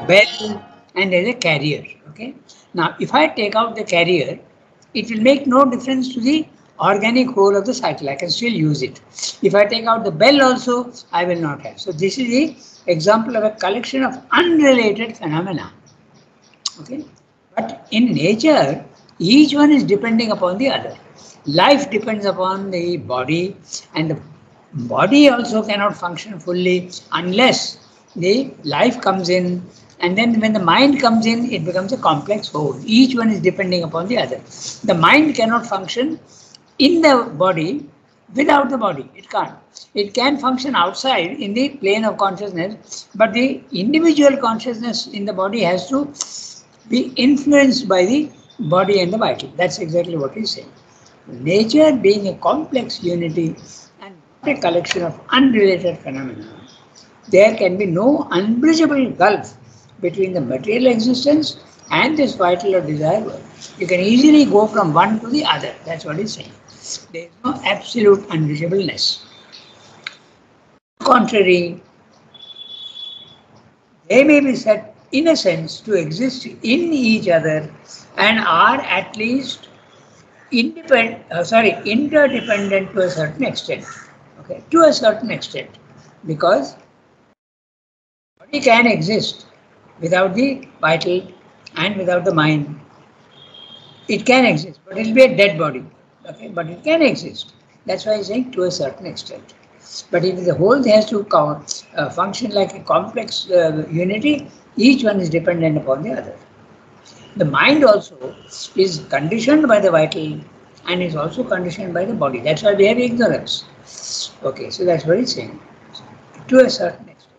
bell, and there's a carrier. Okay. Now, if I take out the carrier, it will make no difference to the organic whole of the cycle. I can still use it. If I take out the bell also, I will not have. So this is the example of a collection of unrelated phenomena. Okay. But in nature, each one is depending upon the other. Life depends upon the body, and the body also cannot function fully unless the life comes in. And then when the mind comes in, it becomes a complex whole. Each one is depending upon the other. The mind cannot function in the body without the body. It can't. It can function outside in the plane of consciousness, but the individual consciousness in the body has to be influenced by the body and the vital. That's exactly what he's saying. Nature being a complex unity and not a collection of unrelated phenomena, there can be no unbridgeable gulf between the material existence and this vital or desire world. You can easily go from one to the other. That's what he's saying. There is no absolute unbridgeableness. On the contrary, they may be said, in a sense, to exist in each other and are at least interdependent to a certain extent. Okay, to a certain extent, because body can exist without the vital and without the mind. It can exist, but it will be a dead body. Okay, but it can exist. That's why I'm saying to a certain extent. But if the whole has to function like a complex unity, each one is dependent upon the other. The mind also is conditioned by the vital and is also conditioned by the body. That's why we have ignorance. Okay, so that's what he's saying. To a certain extent.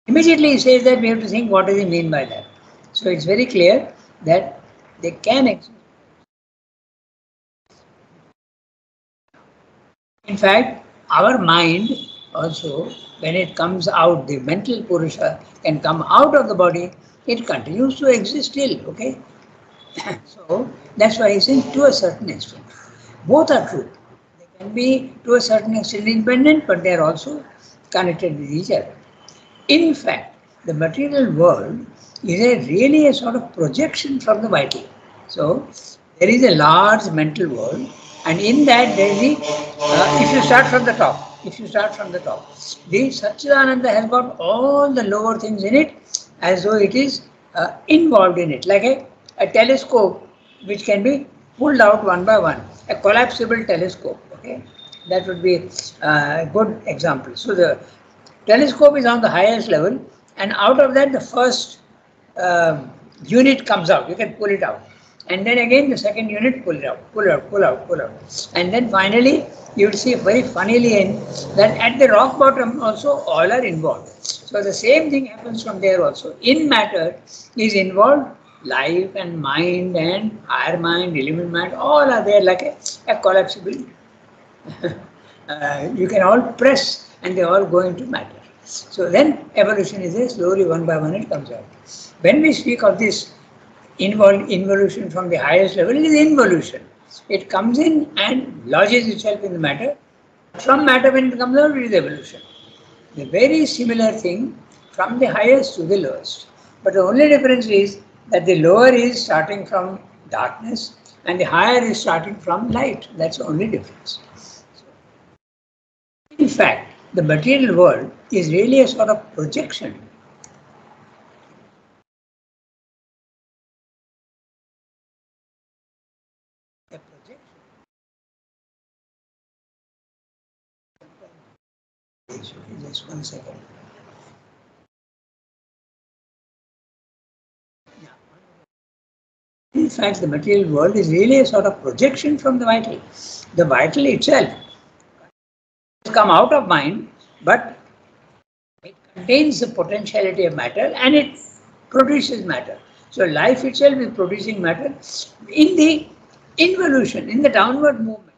Immediately he says that we have to think what does he mean by that. So it's very clear that they can exist. In fact, our mind also, when it comes out, the mental Purusha can come out of the body, it continues to exist still, okay? So that's why he's saying to a certain extent. Both are true. They can be to a certain extent independent, but they are also connected with each other. In fact, the material world is really a sort of projection from the vital. So there is a large mental world, and in that there is if you start from the top, the Satchidananda has got all the lower things in it as though it is involved in it, like a telescope which can be pulled out one by one, a collapsible telescope. Okay, that would be a good example. So the telescope is on the highest level, and out of that the first unit comes out. You can pull it out, and then again the second unit pull it out, pull out, and then finally you will see very funnily that at the rock bottom also all are involved. So the same thing happens from there also. In matter is involved life and mind and higher mind, element mind, all are there like a collapsible. You can all press and they all go into matter. So then evolution is there, slowly one by one it comes out. When we speak of this involution from the highest level, it is involution. It comes in and lodges itself in the matter. From matter when it comes out, it is evolution. The very similar thing from the highest to the lowest. But the only difference is that the lower is starting from darkness and the higher is starting from light. That's the only difference. In fact, the material world is really a sort of projection. A projection. Just 1 second. In fact, the material world is really a sort of projection from the vital. The vital itself has come out of mind, but it contains the potentiality of matter and it produces matter. So life itself is producing matter in the involution, in the downward movement.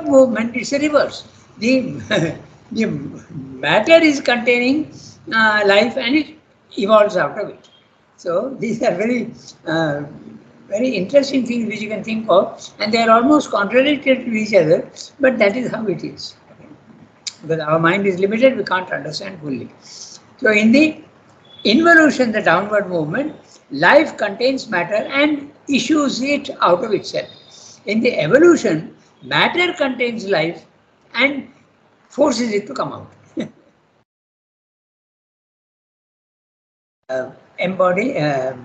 Movement is a reverse. The, the matter is containing life and it evolves out of it. So these are very interesting things which you can think of, and they are almost contradictory to each other, but that is how it is. Okay? Because our mind is limited, we can't understand fully. So in the involution, the downward movement, life contains matter and issues it out of itself. In the evolution, matter contains life and forces it to come out. Embody a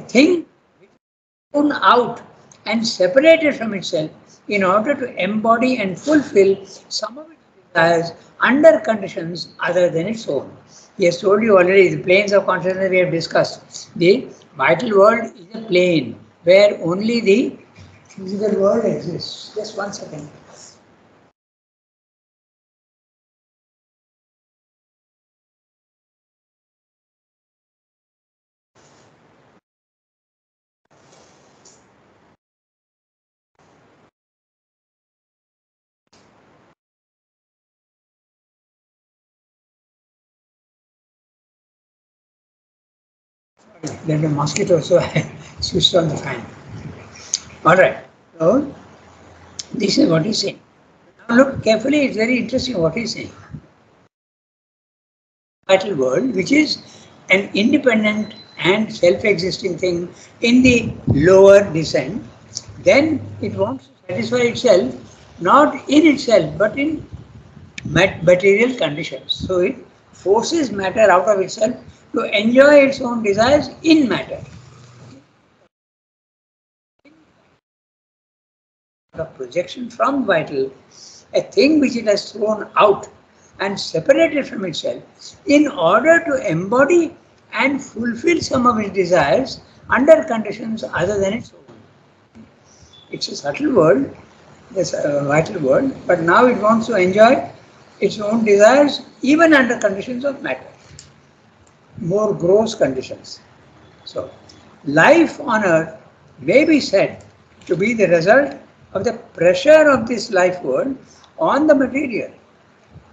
thing thrown out and separated from itself in order to embody and fulfill some of its desires under conditions other than its own. He has told you already the planes of consciousness we have discussed. The vital world is a plane where only the physical world exists. Just 1 second. Then the mosquito, so I switched on the fan. All right. So this is what he's saying. Now look carefully, it's very interesting what he's saying. Vital world, which is an independent and self-existing thing in the lower descent, then it wants to satisfy itself not in itself but in material conditions. So it forces matter out of itself to enjoy its own desires in matter. A projection from vital, a thing which it has thrown out and separated from itself in order to embody and fulfill some of its desires under conditions other than its own. It's a subtle world, this vital world, but now it wants to enjoy its own desires even under conditions of matter, more gross conditions. So, life on earth may be said to be the result of the pressure of this life world on the material.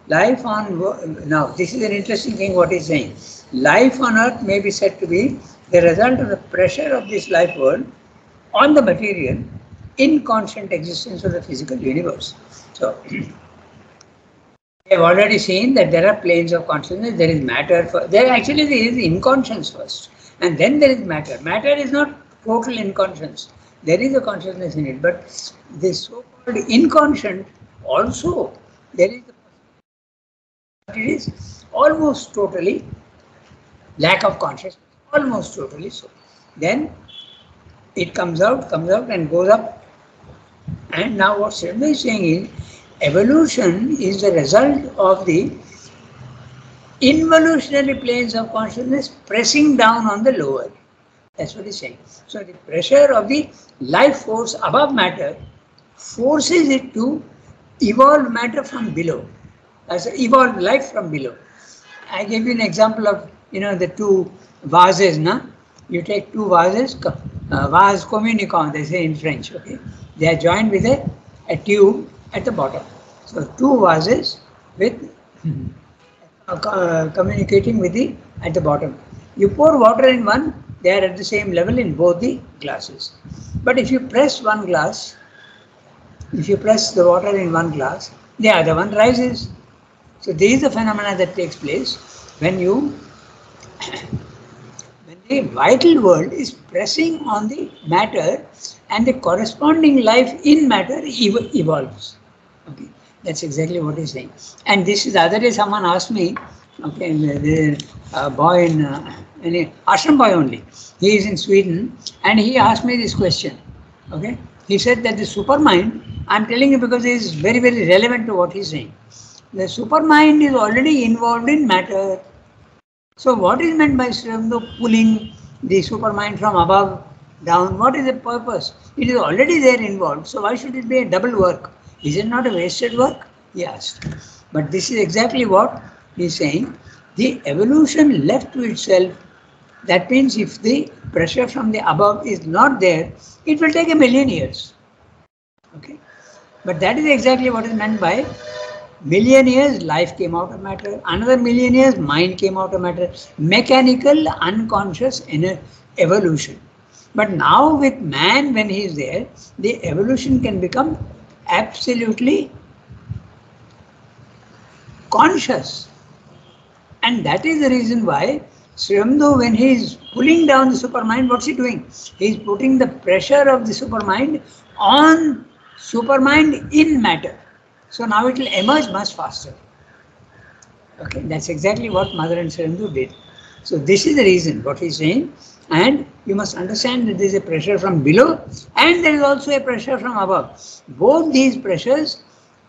Life on, now this is an interesting thing what he's saying. Life on earth may be said to be the result of the pressure of this life world on the material inconscient existence of the physical universe. So, we have already seen that there are planes of consciousness, there is matter, there is inconscience first, and then there is matter. Matter is not total inconscience. There is a consciousness in it, but this so-called inconscient also, there is it is almost totally lack of consciousness, almost totally so. Then it comes out and goes up. And now what Sridhar is saying is, evolution is the result of the involutionary planes of consciousness pressing down on the lower. That's what he's saying. So the pressure of the life force above matter forces it to evolve matter from below, as evolve life from below. I gave you an example of, the two vases, na? You take two vases, vase communicant, they say in French, okay? They are joined with a tube at the bottom. So two vases with communicating with at the bottom. You pour water in one, they are at the same level in both the glasses. But if you press one glass, if you press the water in one glass, the other one rises. So this is the phenomena that takes place when the vital world is pressing on the matter and the corresponding life in matter evolves. Okay, that's exactly what he's saying. And this is the other day someone asked me, okay, the boy in ashram boy only, he is in Sweden, and he asked me this question. Okay, he said that the supermind, I'm telling you because it is very, very relevant to what he's saying. The supermind is already involved in matter. So what is meant by Sri Aurobindo pulling the supermind from above down? What is the purpose? It is already there involved. So why should it be a double work? Is it not a wasted work? He asked. But this is exactly what he is saying. The evolution left to itself, that means if the pressure from the above is not there, it will take 1,000,000 years. Okay. But that is exactly what is meant by 1,000,000 years life came out of matter, another 1,000,000 years mind came out of matter, mechanical, unconscious evolution. But now with man, when he is there, the evolution can become absolutely conscious. And that is the reason why Sri Aurobindo, when he is pulling down the supermind, what's he doing? He is putting the pressure of the supermind on supermind in matter. So now it will emerge much faster. Okay, that's exactly what Mother and Sri Aurobindo did. So this is the reason what he's saying, and you must understand that there is a pressure from below and there is also a pressure from above. Both these pressures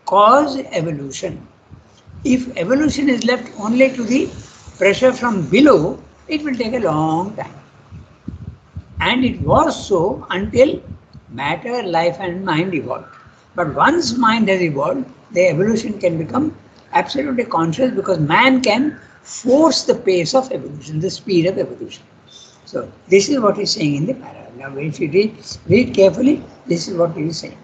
cause evolution. If evolution is left only to the pressure from below, it will take a long time. And it was so until matter, life and mind evolved. But once mind has evolved, the evolution can become absolutely conscious, because man can force the pace of evolution, the speed of evolution. So this is what he's saying in the paragraph. Now if you read carefully, this is what he is saying.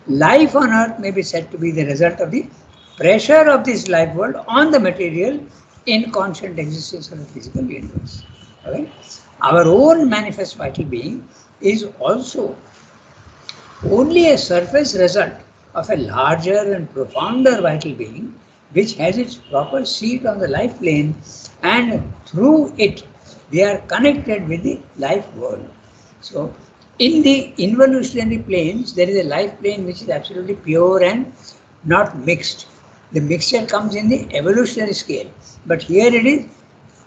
Life on earth may be said to be the result of the pressure of this life world on the material in constant existence of the physical universe. Okay? Our own manifest vital being is also only a surface result of a larger and profounder vital being, which has its proper seat on the life plane, and through it we are connected with the life world. So in the involutionary planes, there is a life plane which is absolutely pure and not mixed. The mixture comes in the evolutionary scale, but here it is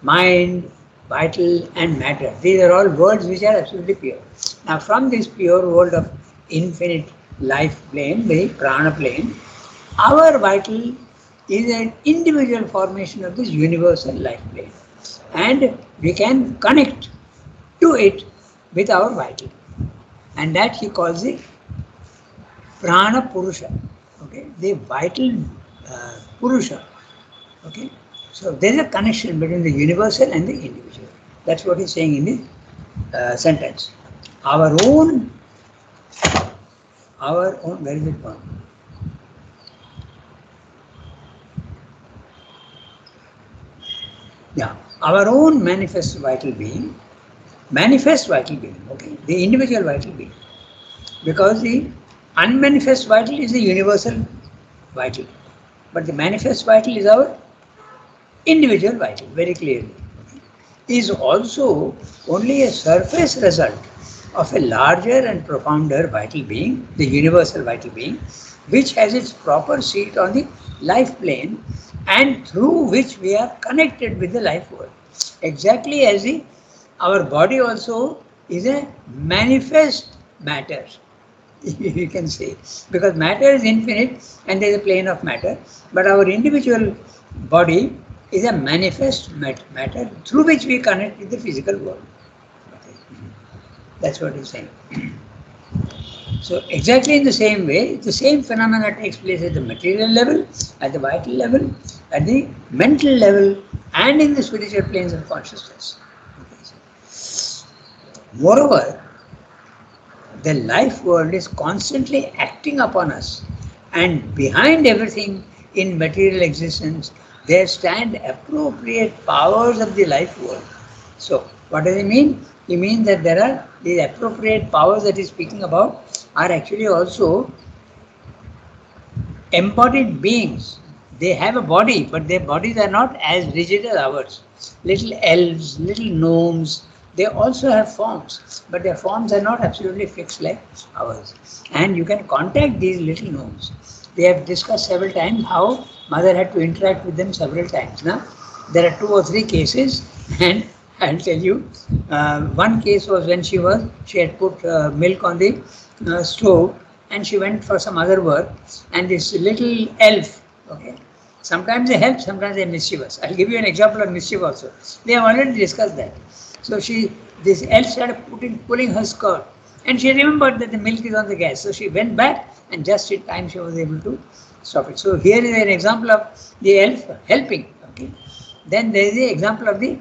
mind, vital and matter. These are all worlds which are absolutely pure. Now from this pure world of infinite life plane, the prana plane, our vital is an individual formation of this universal life plane, and we can connect to it with our vital, and that he calls the prana purusha, okay, the vital purusha. Okay, so there is a connection between the universal and the individual. That's what he's saying in the sentence. Our own, where is it gone? Yeah, our own manifest vital being, okay, the individual vital being, because the unmanifest vital is the universal vital, but the manifest vital is our individual vital, very clearly, okay, is also only a surface result of a larger and profounder vital being, the universal vital being, which has its proper seat on the life plane, and through which we are connected with the life world. Exactly as our body also is a manifest matter, you can say, because matter is infinite and there is a plane of matter, but our individual body is a manifest matter through which we connect with the physical world. Okay. That's what he's saying. So exactly in the same way, the same phenomena takes place at the material level, at the vital level, at the mental level, and in the spiritual planes of consciousness. Okay. Moreover, the life world is constantly acting upon us, and behind everything in material existence, there stand appropriate powers of the life world. So, what does he mean? He means that there are these appropriate powers that he's speaking about are actually also embodied beings. They have a body, but their bodies are not as rigid as ours. Little elves, little gnomes, they also have forms, but their forms are not absolutely fixed like ours. And you can contact these little gnomes. We have discussed several times how Mother had to interact with them several times. Now, there are 2 or 3 cases, and I'll tell you. One case was when she had put milk on the stove, and she went for some other work, and this little elf, okay, sometimes they help, sometimes they're mischievous. I'll give you an example of mischief also. They have already discussed that. So this elf started pulling her skirt, and she remembered that the milk is on the gas. So she went back, and just in time she was able to stop it. So here is an example of the elf helping. Okay. Then there is the example of the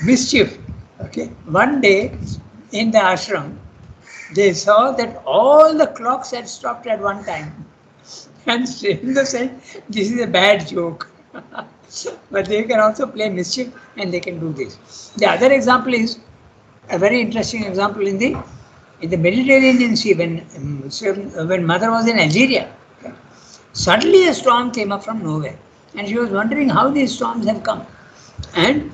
mischief. Okay. One day in the ashram, they saw that all the clocks had stopped at one time. And Sri Aurobindo said, this is a bad joke. But they can also play mischief, and they can do this. The other example is a very interesting example in the Mediterranean Sea, when Mother was in Algeria. Okay. Suddenly a storm came up from nowhere, and she was wondering how these storms have come. And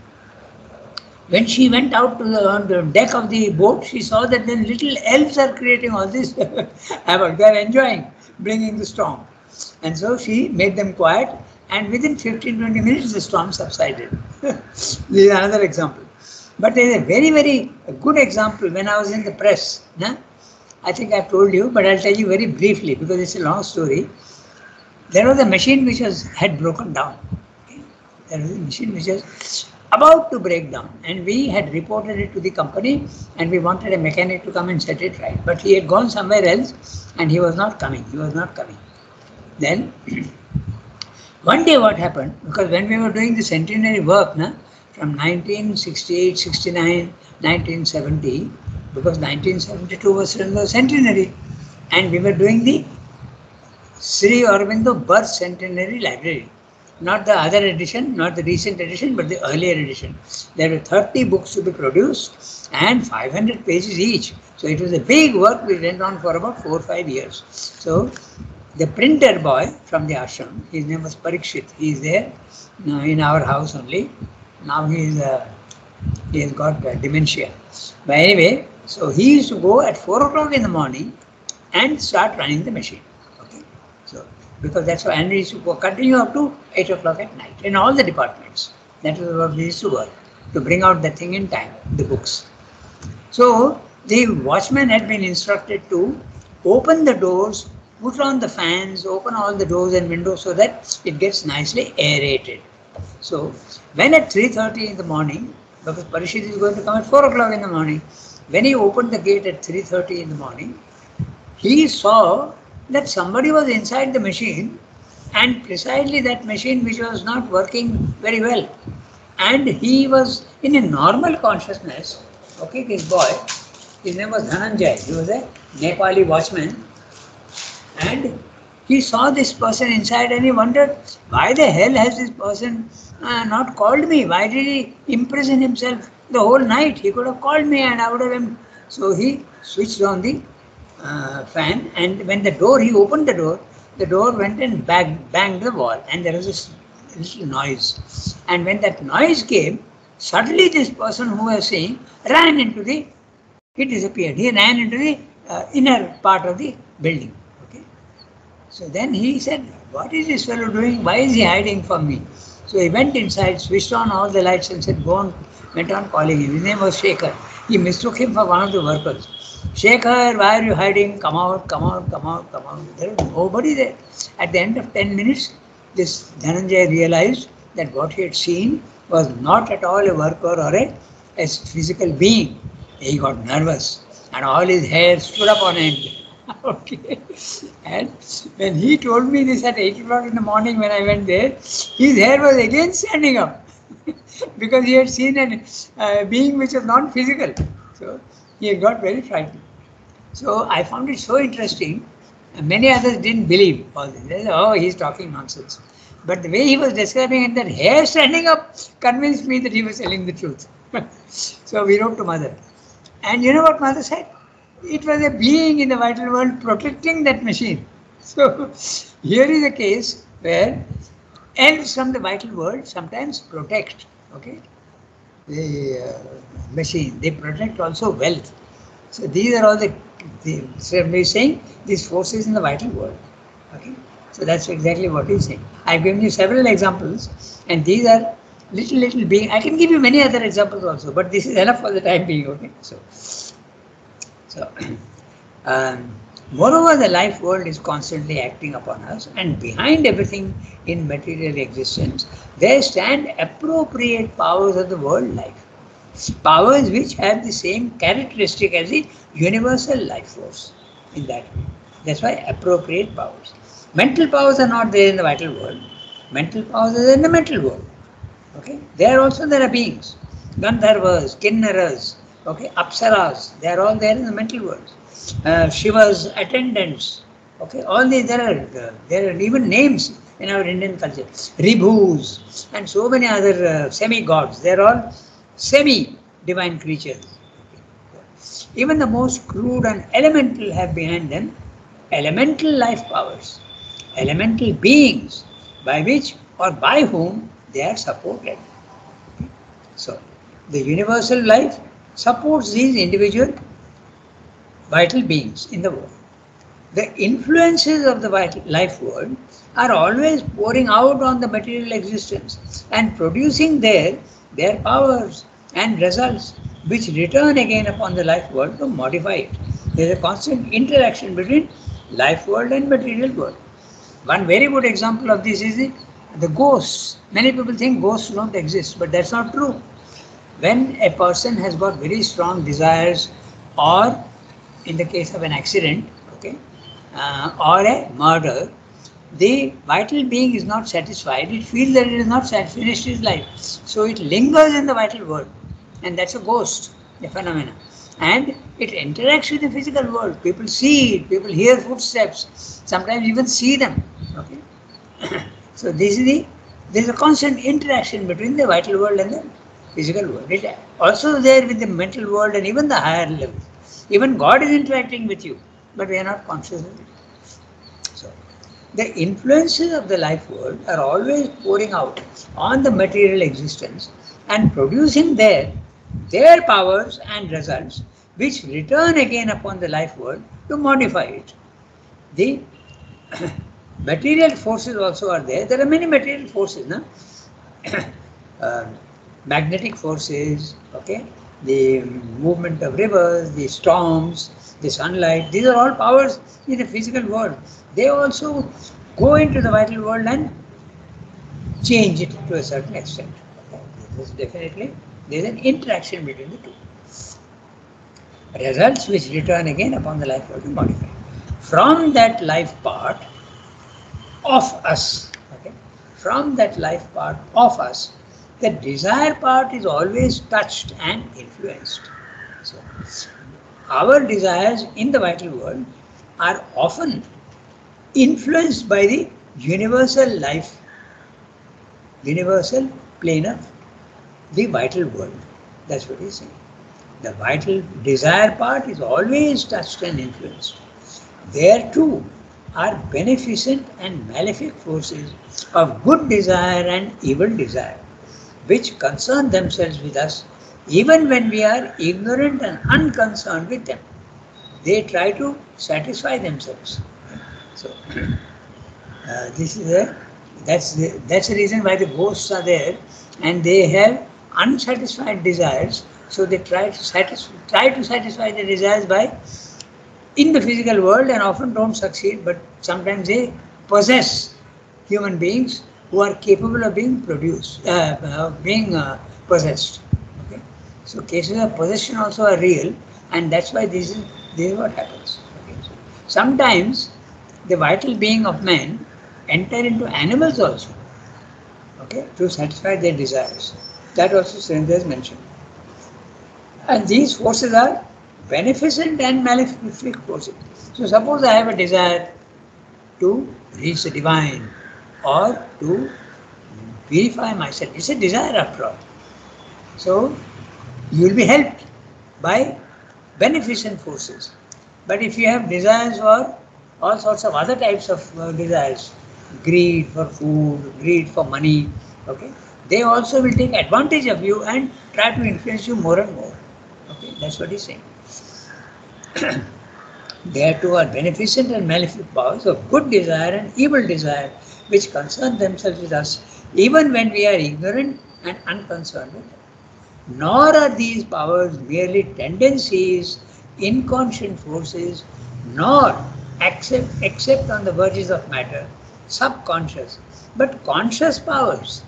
when she went out to on the deck of the boat, she saw that the little elves are creating all this havoc. They are enjoying bringing the storm. And so she made them quiet, and within 15-20 minutes, the storm subsided. This is another example. But there is a very, very good example when I was in the press. I think I've told you, but I'll tell you very briefly because it's a long story. There was a machine which had broken down. Okay? There was a machine which was about to break down, and we had reported it to the company, and we wanted a mechanic to come and set it right. But he had gone somewhere else, and he was not coming. Then one day what happened, because when we were doing the centenary work from 1968, 69, 1970, because 1972 was the centenary, and we were doing the Sri Aurobindo Birth Centenary Library. Not the other edition, not the recent edition, but the earlier edition. There were 30 books to be produced and 500 pages each. So it was a big work which went on for about 4 or 5 years. So the printer boy from the ashram, his name was Parikshit. He is there in our house only. Now he has got dementia. But anyway, so he used to go at 4 o'clock in the morning and start running the machine. Because that's why, and we used to continue up to 8 o'clock at night in all the departments. That was what we used to work, to bring out the thing in time, the books. So the watchman had been instructed to open the doors, put on the fans, open all the doors and windows so that it gets nicely aerated. So when at 3:30 in the morning, because Parikshit is going to come at 4 o'clock in the morning, when he opened the gate at 3:30 in the morning, he saw that somebody was inside the machine, and precisely that machine which was not working very well. And he was in a normal consciousness. Okay, this boy, his name was Dhananjay, he was a Nepali watchman, and he saw this person inside and he wondered, why the hell has this person not called me? Why did he imprison himself the whole night? He could have called me and I would have... So he switched on the fan, and when he opened the door went and banged the wall, and there was a little noise. And when that noise came, suddenly this person who was seeing he disappeared. He ran into the inner part of the building. Okay. So then he said, what is this fellow doing? Why is he hiding from me? So he went inside, switched on all the lights and said, went on calling him. His name was Shekhar. He mistook him for one of the workers. Shekhar, why are you hiding? Come out, come out, come out, come out. There was nobody there. At the end of 10 minutes, this Dhananjay realized that what he had seen was not at all a worker or a physical being. He got nervous and all his hair stood up on end. Okay. And when he told me this at 8 o'clock in the morning when I went there, his hair was again standing up because he had seen a being which was non-physical. So he got very frightened. So I found it so interesting. Many others didn't believe all this. They said, oh, he's talking nonsense. But the way he was describing it, that hair standing up, convinced me that he was telling the truth. So we wrote to mother. And you know what mother said? It was a being in the vital world protecting that machine. So here is a case where elves from the vital world sometimes protect, okay, the machine. They protect also wealth. So these are all so we're saying these forces in the vital world. Okay. So that's exactly what he's saying. I've given you several examples, and these are little being. I can give you many other examples also, but this is enough for the time being. Okay. So moreover, the life world is constantly acting upon us, and behind everything in material existence, there stand appropriate powers of the world life. Powers which have the same characteristic as the universal life force in that way. That's why appropriate powers. Mental powers are not there in the vital world. Mental powers are there in the mental world. Okay? There also there are beings. Gandharvas, Kinnaras, okay, Apsaras, they are all there in the mental world. Shiva's attendants, okay, all these there are even names in our Indian culture. Ribhus and so many other semi-gods, they are all semi-divine creatures. Even the most crude and elemental have behind them elemental life powers, elemental beings by which or by whom they are supported. So, the universal life supports these individual vital beings in the world. The influences of the vital life world are always pouring out on the material existence and producing there their powers and results, which return again upon the life world to modify it. There is a constant interaction between life world and material world. One very good example of this is the ghosts. Many people think ghosts don't exist, but that's not true. When a person has got very strong desires, or in the case of an accident, okay, or a murder, the vital being is not satisfied. It feels that it is not finished its life. So it lingers in the vital world. And that's a ghost, a phenomenon. And it interacts with the physical world. People see it, people hear footsteps, sometimes even see them. Okay? So there is a constant interaction between the vital world and the physical world. It also there with the mental world and even the higher levels. Even God is interacting with you, but we are not conscious of it. So, the influences of the life world are always pouring out on the material existence and producing there their powers and results, which return again upon the life world to modify it. The material forces also are there. There are many material forces, no? Magnetic forces, okay, the movement of rivers, the storms, the sunlight, these are all powers in the physical world. They also go into the vital world and change it to a certain extent. Okay. This is definitely, there is an interaction between the two. Results which return again upon the life world to modify. From that life part of us, okay, from that life part of us, the desire part is always touched and influenced. So, our desires in the vital world are often influenced by the universal life, universal plane of the vital world. That's what he's saying. The vital desire part is always touched and influenced. There too are beneficent and malefic forces of good desire and evil desire, which concern themselves with us even when we are ignorant and unconcerned with them. They try to satisfy themselves. So, that's the reason why the ghosts are there, and they have unsatisfied desires. So they try to satisfy the desires by in the physical world, and often don't succeed. But sometimes they possess human beings who are capable of being possessed. Okay? So cases of possession also are real, and that's why this is what happens. Okay? So sometimes the vital being of man enter into animals also, okay, to satisfy their desires. That also Surendra has mentioned. And these forces are beneficent and malefic forces. So suppose I have a desire to reach the divine or to purify myself. It's a desire after all. So you will be helped by beneficent forces. But if you have desires for all sorts of other types of desires, greed for food, greed for money, okay, they also will take advantage of you and try to influence you more and more. Okay, that's what he's saying. There too are beneficent and malefic powers of good desire and evil desire, which concern themselves with us, even when we are ignorant and unconcerned with them. Nor are these powers merely tendencies, inconscient forces, nor except on the verges of matter, subconscious, but conscious powers.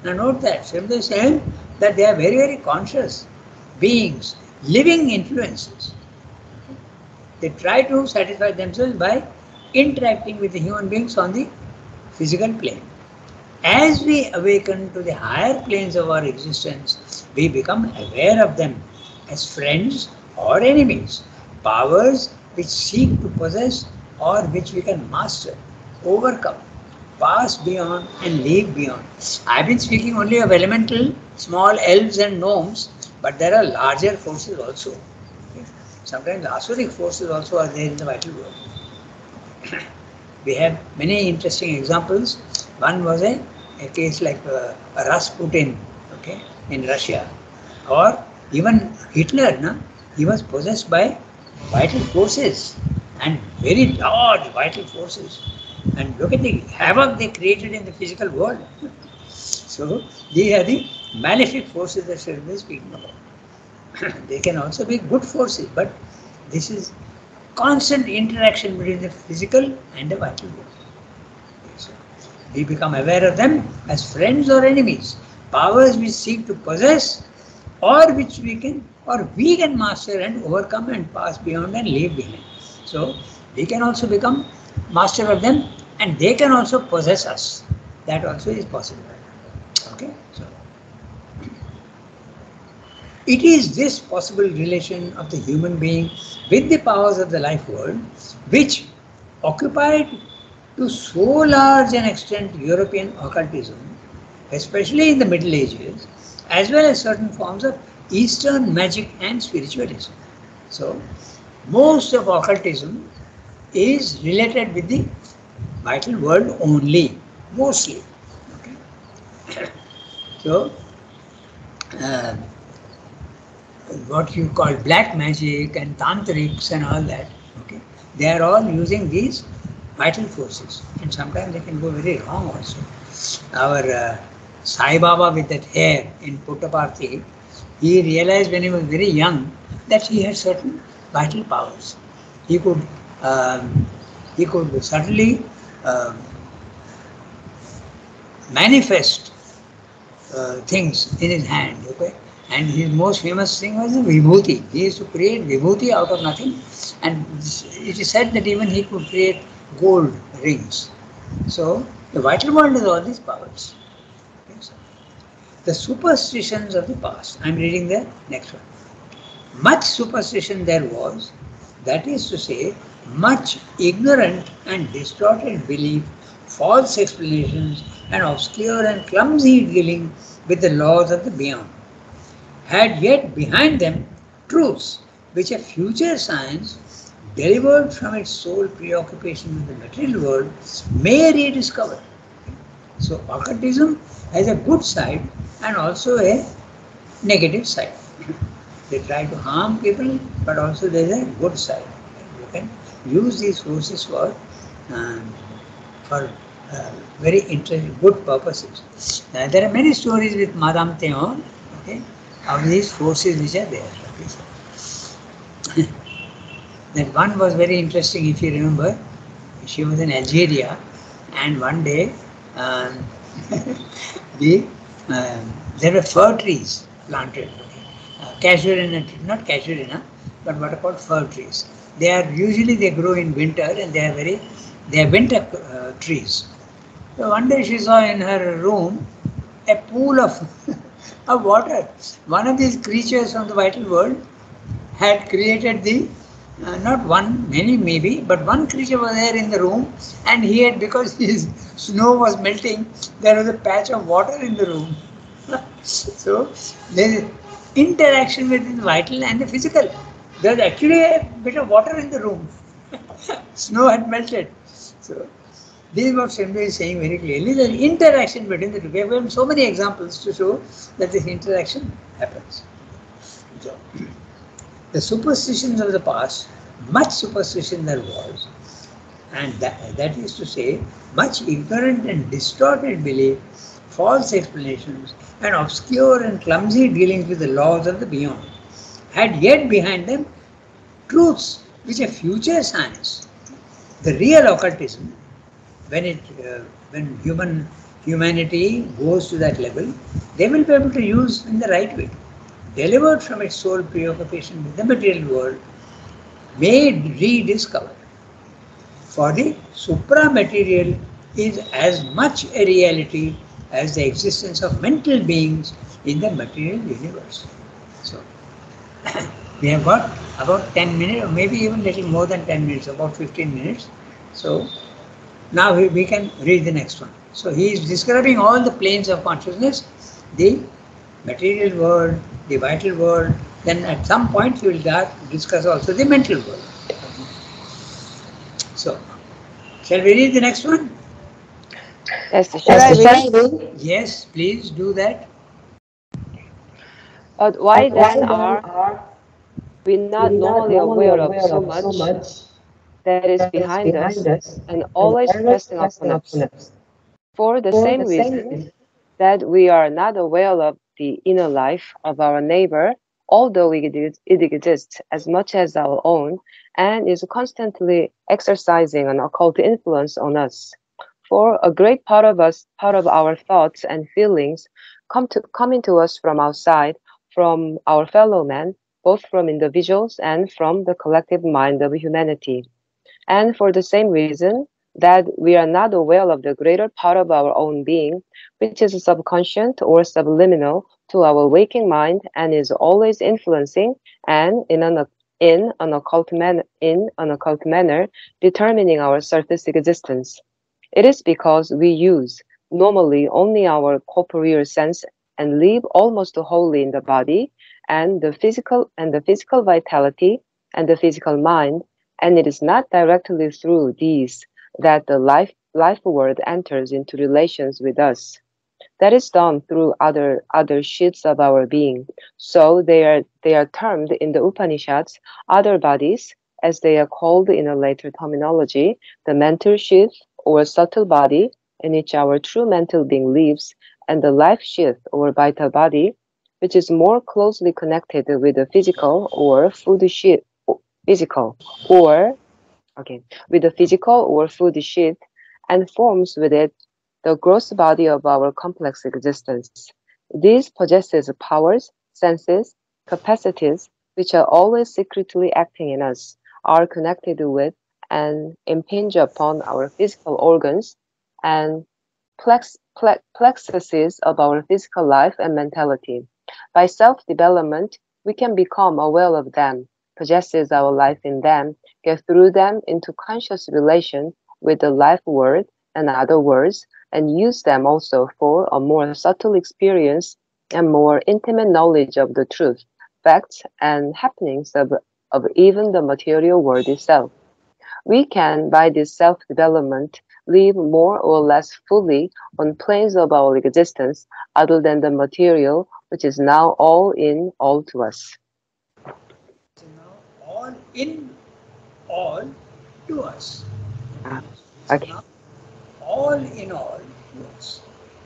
Now note that, Srimad is saying that they are very, very conscious beings, living influences. They try to satisfy themselves by interacting with the human beings on the physical plane. As we awaken to the higher planes of our existence, we become aware of them as friends or enemies, powers which seek to possess or which we can master, overcome, pass beyond and leave beyond. I've been speaking only of elemental, small elves and gnomes, but there are larger forces also. Sometimes asuric forces also are there in the vital world. We have many interesting examples. One was a a case like Rasputin, okay, in Russia, or even Hitler, no? He was possessed by vital forces and very large vital forces. And look at the havoc they created in the physical world. So these are the malefic forces that Sri is speaking about. They can also be good forces, but this is constant interaction between the physical and the vital world. So we become aware of them as friends or enemies, powers we seek to possess, or which we can master and overcome and pass beyond and leave behind. So we can also become master of them, and they can also possess us. That also is possible. Okay, so it is this possible relation of the human being with the powers of the life world which occupied to so large an extent European occultism, especially in the Middle Ages, as well as certain forms of Eastern magic and spiritualism. So, most of occultism is related with the vital world only, mostly. Okay. So, what you call black magic and tantrics and all that, okay, they are all using these vital forces, and sometimes they can go very wrong also. Our Sai Baba with that hair in Puttaparthi, he realized when he was very young that he had certain vital powers. He could certainly manifest things in his hand, okay? And his most famous thing was the Vibhuti. He used to create Vibhuti out of nothing, and it is said that even he could create gold rings. So the vital world has all these powers. Okay, so the superstitions of the past. I am reading the next one. Much superstition there was, that is to say, much ignorant and distorted belief, false explanations, and obscure and clumsy dealing with the laws of the beyond, had yet behind them truths which a future science, delivered from its sole preoccupation with the material world, may rediscover. So occultism has a good side and also a negative side. They try to harm people, but also there is a good side. You can use these forces for very interesting, good purposes. There are many stories with Madame Theon, okay, of these forces which are there. Okay. That one was very interesting, if you remember. She was in Algeria, and one day there were fir trees planted. Casuarina, not casuarina, but what are called fir trees. They grow in winter, and they are winter trees. So one day she saw in her room a pool of water. One of these creatures from the vital world had created not one, many maybe, but one creature was there in the room, and he had, because his snow was melting, there was a patch of water in the room. So there is interaction between the vital and the physical. There was actually a bit of water in the room. Snow had melted. So this is what Shenmue is saying very clearly. There is interaction between the two. We have given so many examples to show that this interaction happens. So, the superstitions of the past, much superstition there was, and that is to say, much ignorant and distorted belief, false explanations, and obscure and clumsy dealings with the laws of the beyond, had yet behind them truths which a future science, the real occultism, when humanity goes to that level, they will be able to use in the right way, delivered from its sole preoccupation with the material world, may rediscover. For the supra-material is as much a reality as the existence of mental beings in the material universe. So, we have got about 10 minutes, or maybe even little more than 10 minutes, about 15 minutes. So, now we can read the next one. So, he is describing all the planes of consciousness, the material world, the vital world, then at some point he will discuss also the mental world. So, shall we read the next one? Yes, should I read? Yes, please do that. But why then are we not normally aware of so much that is behind us and always pressing upon us? For the same reason that we are not aware of the inner life of our neighbor, although it exists as much as our own and is constantly exercising an occult influence on us. For a great part of our thoughts and feelings come into us from outside, from our fellow men, both from individuals and from the collective mind of humanity. And for the same reason that we are not aware of the greater part of our own being, which is subconscious or subliminal to our waking mind and is always influencing and in an occult manner determining our surface existence. It is because we use normally only our corporeal sense and live almost wholly in the body and the physical vitality and the physical mind, and it is not directly through these that the life world enters into relations with us. That is done through other sheets of our being. So they are termed in the Upanishads other bodies, as they are called in a later terminology, the mental sheath or subtle body in which our true mental being lives, and the life sheath or vital body, which is more closely connected with the physical or with the physical or food sheath and forms with it the gross body of our complex existence. This possesses powers, senses, capacities, which are always secretly acting in us, are connected with and impinge upon our physical organs and plexuses of our physical life and mentality. By self development, we can become aware of them, possesses our life in them, get through them into conscious relation with the life world and other worlds, and use them also for a more subtle experience and more intimate knowledge of the truth, facts, and happenings of even the material world itself. We can, by this self development, live more or less fully on planes of our existence other than the material, which is now all in all to us. So now all to us. Ah, It's okay. now all in all to us.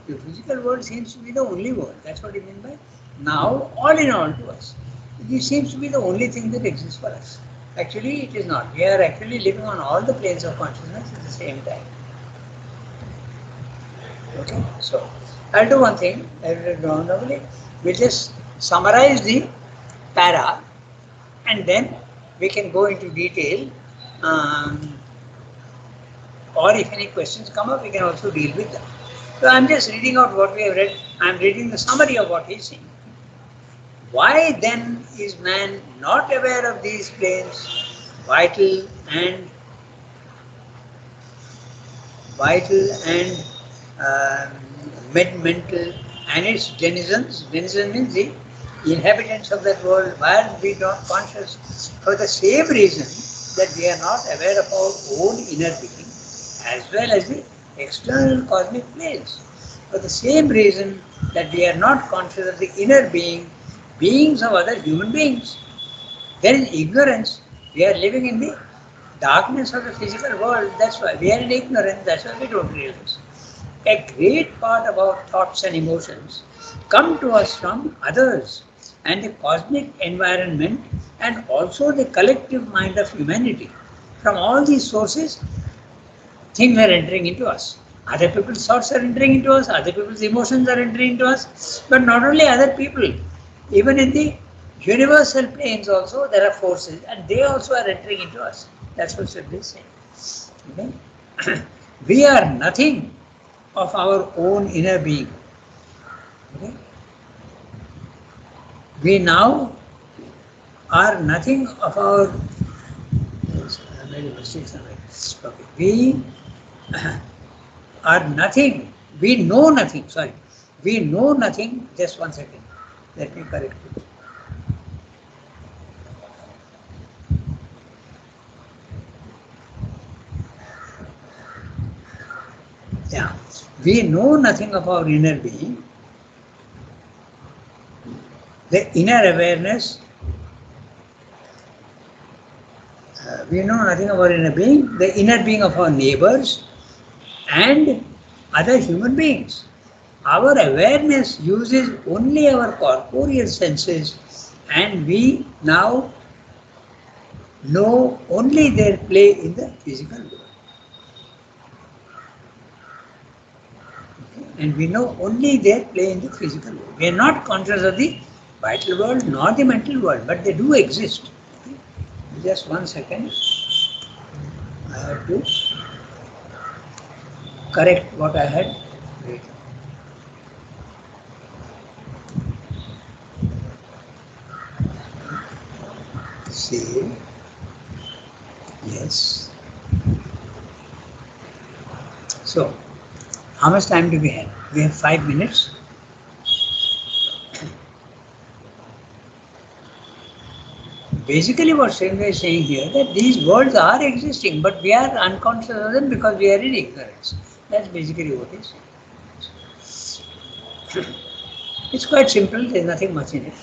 The physical world seems to be the only world. That's what you mean by now all in all to us. This seems to be the only thing that exists for us. Actually, it is not. We are actually living on all the planes of consciousness at the same time. Okay, so I'll do one thing. Normally, we'll just summarize the para and then we can go into detail. Um, or if any questions come up, we can also deal with them. So I'm just reading out what we have read. I'm reading the summary of what he's saying. Why then is man not aware of these planes, vital and vital and mental and its denizens? Denizen means the inhabitants of that world. Why are we not conscious? For the same reason that we are not aware of our own inner being as well as the external cosmic planes. For the same reason that we are not conscious of the inner being, beings of other human beings. There is ignorance. We are living in the darkness of the physical world. That's why we are in ignorance. That's why we don't realize. A great part of our thoughts and emotions come to us from others and the cosmic environment and also the collective mind of humanity. From all these sources, things are entering into us. Other people's thoughts are entering into us, other people's emotions are entering into us, but not only other people, even in the universal planes also there are forces and they also are entering into us. That's what Siddhi is saying. Okay? We are nothing of our own inner being. Okay? We now are nothing of our. I made a mistake somewhere. Okay. We are nothing. We know nothing. Sorry. We know nothing. Just 1 second. Let me correct it. Yeah. We know nothing of our inner being. The inner awareness, we know nothing of our inner being, the inner being of our neighbors and other human beings. Our awareness uses only our corporeal senses, and we now know only their play in the physical world. And we know only their play in the physical world. We are not conscious of the vital world nor the mental world, but they do exist. Okay? Just 1 second. I have to correct what I had written. See, yes. So, how much time do we have? We have 5 minutes. Basically, what Srinivas is saying here that these worlds are existing, but we are unconscious of them because we are in ignorance. That's basically what he's saying. It's quite simple. There's nothing much in it.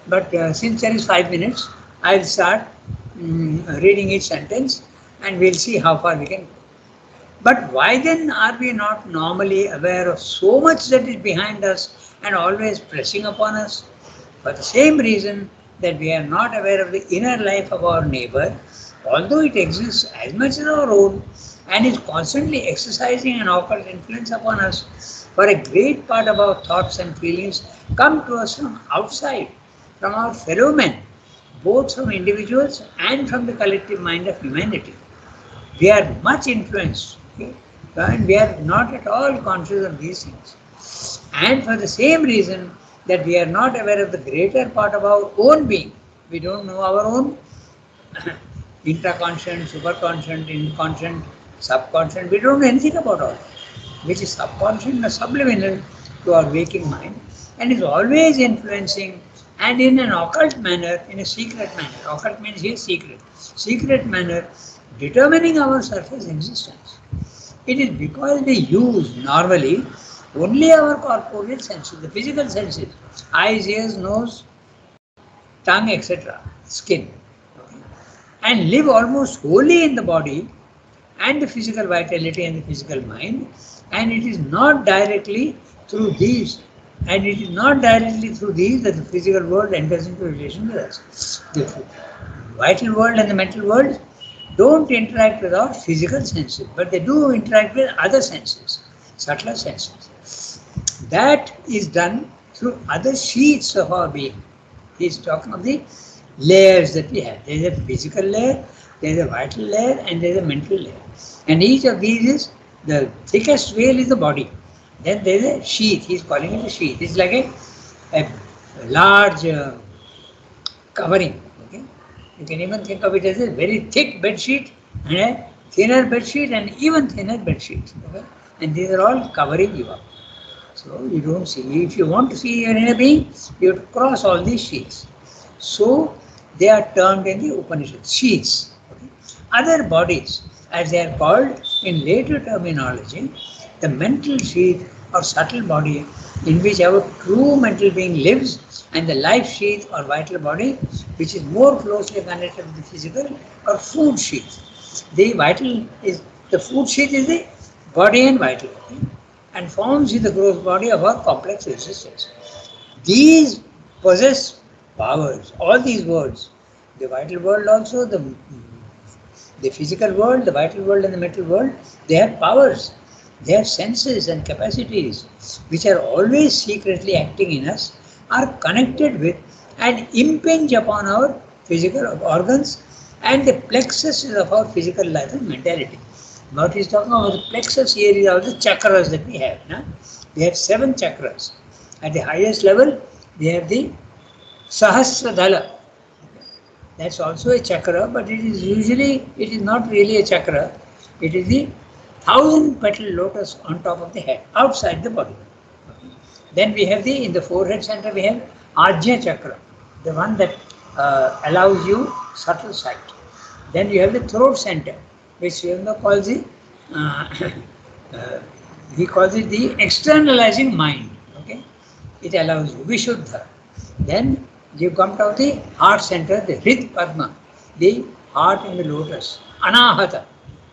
But since there is 5 minutes, I'll start reading each sentence, and we'll see how far we can go. But why then are we not normally aware of so much that is behind us and always pressing upon us? For the same reason that we are not aware of the inner life of our neighbor, although it exists as much as our own and is constantly exercising an occult influence upon us, for a great part of our thoughts and feelings come to us from outside, from our fellow men, both from individuals and from the collective mind of humanity. We are much influenced, okay? And we are not at all conscious of these things. And for the same reason that we are not aware of the greater part of our own being, we don't know our own intraconscient, superconscient, inconscient, subconscient, we don't know anything about all that, which is subconscient or subliminal to our waking mind, and is always influencing, and in an occult manner, in a secret manner. Occult means here secret. Secret manner, determining our surface existence. It is because we use normally only our corporeal senses, the physical senses, eyes, ears, nose, tongue, etc., skin, okay, and live almost wholly in the body and the physical vitality and the physical mind, and it is not directly through these, that the physical world enters into relation with us. The vital world and the mental world don't interact with our physical senses, but they do interact with other senses, subtler senses. That is done through other sheets of our being. He is talking of the layers that we have. There is a physical layer, there is a vital layer, and there is a mental layer. And each of these is, the thickest veil is the body. Then there is a sheath. He is calling it a sheath. It's like a large covering. Okay? You can even think of it as a very thick bed sheet and a thinner bed sheet and even thinner bed sheet. Okay? And these are all covering you up. So you don't see. If you want to see your inner being, you have to cross all these sheets. So they are termed in the Upanishads sheaths. Okay? Other bodies, as they are called in later terminology, the mental sheath or subtle body in which our true mental being lives, and the life sheath or vital body which is more closely connected with the physical or food sheath. The food sheath is the body and vital, okay, and forms the gross body of our complex existence. These possess powers, all these worlds, the vital world also, the physical world, the vital world and the mental world, they have powers, they have senses and capacities which are always secretly acting in us, are connected with and impinge upon our physical organs and the plexus of our physical life and mentality. What he's talking about, the plexus here is all the chakras that we have. No? We have 7 chakras. At the highest level, we have the Sahasradhala. That's also a chakra, but it is not really a chakra. It is the 1,000-petal lotus on top of the head, outside the body. Then we have in the forehead center, we have Ajna chakra, the one that allows you subtle sight. Then you have the throat center, which calls the he calls it the externalizing mind. Okay, it allows you Vishuddha. Then you come to the heart center, the Hrid Padma, the heart in the lotus, Anahata.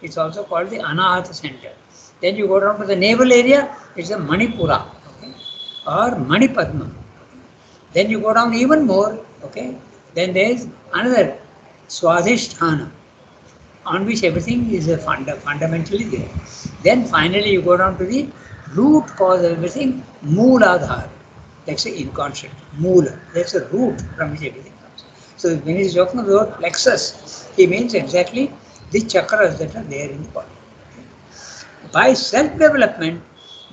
It's also called the Anahata center. Then you go down to the navel area, it's the Manipura, okay, or Manipadma. Then you go down even more, okay. Then there is another Swadhisthana, on which everything is fundamentally there. Then finally you go down to the root cause of everything, Mooladhara. That's the inconscient, Moola. That's the root from which everything comes. So when he is talking about plexus, he means exactly the chakras that are there in the body. By self-development,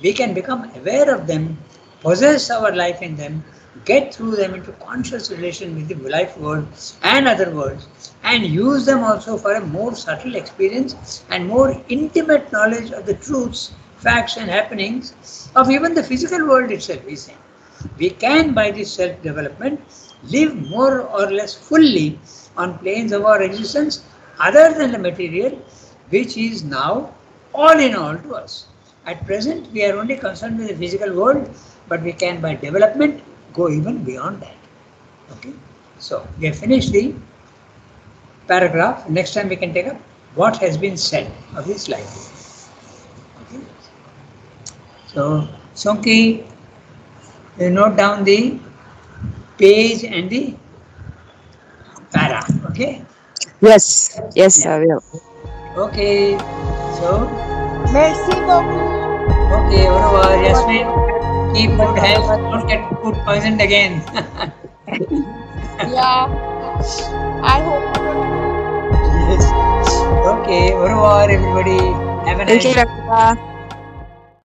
we can become aware of them, possess our life in them, get through them into conscious relation with the life world and other worlds, and use them also for a more subtle experience and more intimate knowledge of the truths, facts and happenings of even the physical world itself, we say. We can, by this self-development, live more or less fully on planes of our existence other than the material, which is now all in all to us. At present, we are only concerned with the physical world, but we can, by development, go even beyond that. Okay? So, we have finished the paragraph. Next time we can take up what has been said of this life. Okay? So, Sonki, you note down the page and the para. Okay? Yes, yes, I will. Okay. So, Merci beaucoup. okay, au revoir, Yasmin. Keep good health. Don't get food poisoned again. Yeah, I hope. Yes. Okay, au revoir, everybody. Have a nice Okay, Rakita.